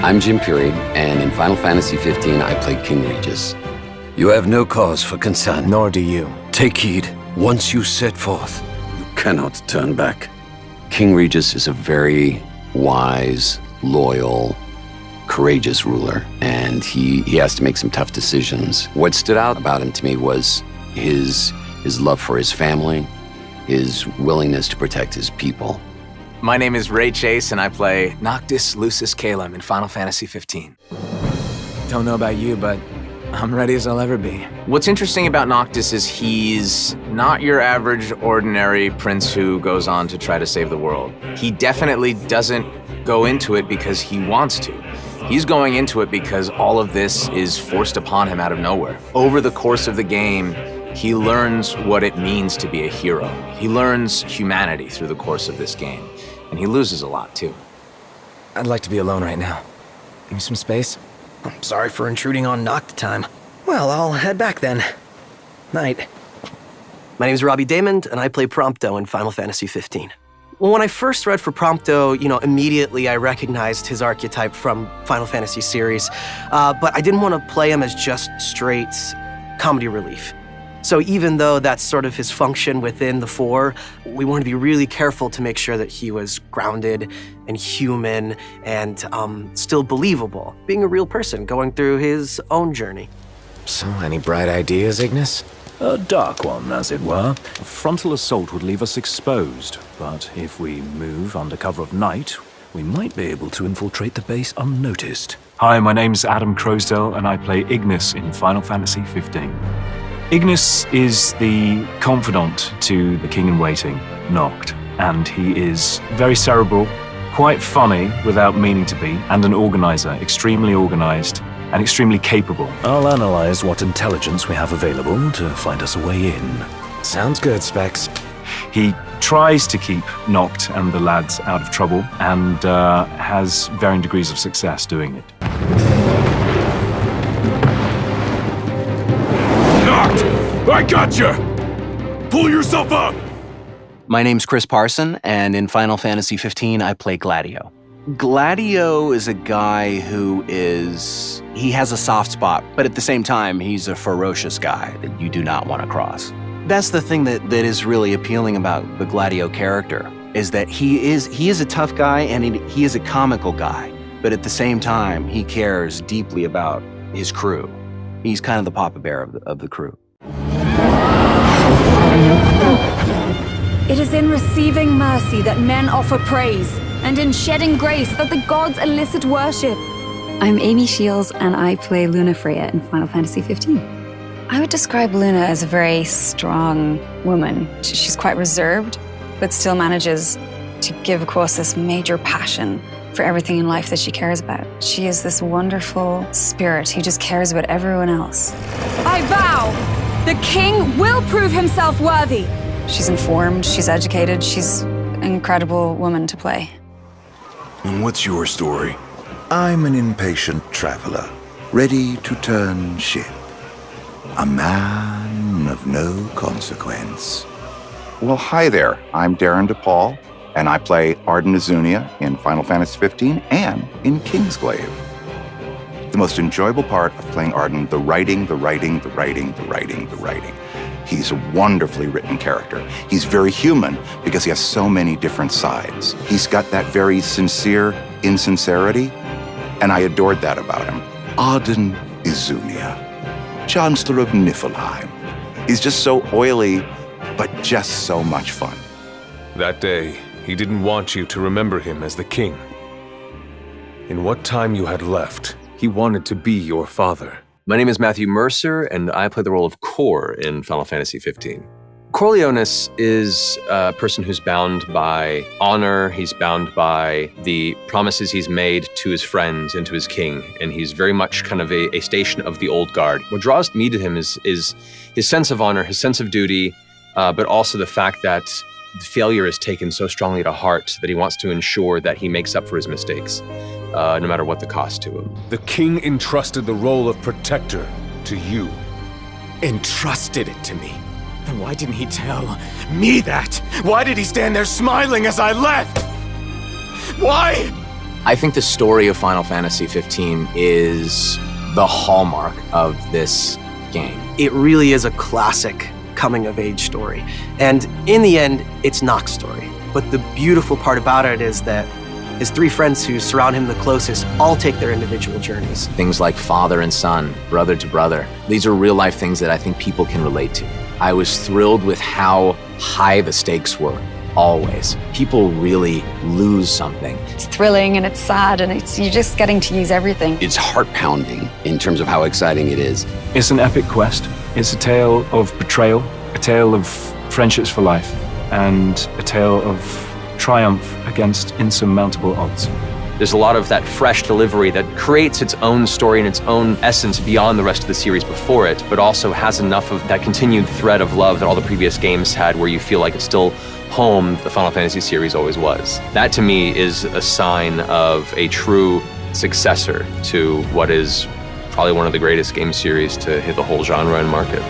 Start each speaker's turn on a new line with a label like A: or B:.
A: I'm Jim Puri, and in Final Fantasy XV, I played King Regis.
B: You have no cause for concern.
C: Nor do you.
B: Take heed. Once you set forth, you cannot turn back.
A: King Regis is a very wise, loyal, courageous ruler, and he has to make some tough decisions. What stood out about him to me was his love for his family, his willingness to protect his people.
C: My name is Ray Chase, and I play Noctis Lucis Calum in Final Fantasy XV. Don't know about you, but I'm ready as I'll ever be. What's interesting about Noctis is he's not your average, ordinary prince who goes on to try to save the world. He definitely doesn't go into it because he wants to. He's going into it because all of this is forced upon him out of nowhere. Over the course of the game, he learns what it means to be a hero. He learns humanity through the course of this game, and he loses a lot, too. I'd like to be alone right now. Give me some space.
D: I'm sorry for intruding on Noct time. Well, I'll head back then. Night.
E: My name is Robbie Damon, and I play Prompto in Final Fantasy XV. Well, when I first read for Prompto, immediately I recognized his archetype from Final Fantasy series, but I didn't want to play him as just straight comedy relief. So even though that's sort of his function within the four, we wanted to be really careful to make sure that he was grounded and human and still believable, being a real person going through his own journey.
C: So, any bright ideas, Ignis?
F: A dark one, as it were. A frontal assault would leave us exposed, but if we move under cover of night, we might be able to infiltrate the base unnoticed. Hi, my name's Adam Croasdale, and I play Ignis in Final Fantasy XV. Ignis is the confidant to the king-in-waiting, Noct, and he is very cerebral, quite funny without meaning to be, and an organizer, extremely organized and extremely capable. I'll analyze what intelligence we have available to find us a way in.
C: Sounds good, Specs.
F: He tries to keep Noct and the lads out of trouble, and has varying degrees of success doing it.
G: I gotcha! Pull yourself up!
H: My name's Chris Parsons, and in Final Fantasy XV, I play Gladio. Gladio is a guy who he has a soft spot, but at the same time, he's a ferocious guy that you do not want to cross. That's the thing that is really appealing about the Gladio character, is that he is a tough guy and he is a comical guy, but at the same time, he cares deeply about his crew. He's kind of the Papa Bear of the crew.
I: It is in receiving mercy that men offer praise, and in shedding grace that the gods elicit worship.
J: I'm Amy Shields, and I play Luna Freya in Final Fantasy XV. I would describe Luna as a very strong woman. She's quite reserved, but still manages to give across this major passion for everything in life that she cares about. She is this wonderful spirit who just cares about everyone else.
I: I vow, the king will prove himself worthy.
J: She's informed, she's educated, she's an incredible woman to play.
G: And what's your story?
K: I'm an impatient traveler, ready to turn ship. A man of no consequence.
L: Well, hi there. I'm Darren Depaul, and I play Arden Azunia in Final Fantasy XV and in Kingsglaive. The most enjoyable part of playing Arden, the writing. He's a wonderfully written character. He's very human because he has so many different sides. He's got that very sincere insincerity, and I adored that about him. Arden Azunia, Chancellor of Niflheim. He's just so oily, but just so much fun.
G: That day, he didn't want you to remember him as the king. In what time you had left, he wanted to be your father.
M: My name is Matthew Mercer, and I play the role of Cor in Final Fantasy XV. Corleones is a person who's bound by honor, he's bound by the promises he's made to his friends and to his king, and he's very much kind of a station of the old guard. What draws me to him is his sense of honor, his sense of duty, but also the fact that failure is taken so strongly to heart that he wants to ensure that he makes up for his mistakes, no matter what the cost to him.
G: The king entrusted the role of protector to you.
C: Entrusted it to me? Then why didn't he tell me that? Why did he stand there smiling as I left? Why? I think the story of Final Fantasy XV is the hallmark of this game.
E: It really is a classic coming-of-age story. And in the end, it's Noct's story. But the beautiful part about it is that his three friends who surround him the closest all take their individual journeys.
C: Things like father and son, brother to brother. These are real-life things that I think people can relate to. I was thrilled with how high the stakes were, always. People really lose something.
J: It's thrilling and it's sad and you're just getting to use everything.
A: It's heart-pounding in terms of how exciting it is.
F: It's an epic quest. It's a tale of betrayal, a tale of friendships for life, and a tale of triumph against insurmountable odds.
M: There's a lot of that fresh delivery that creates its own story and its own essence beyond the rest of the series before it, but also has enough of that continued thread of love that all the previous games had, where you feel like it's still home the Final Fantasy series always was. That to me is a sign of a true successor to what is probably one of the greatest game series to hit the whole genre and market.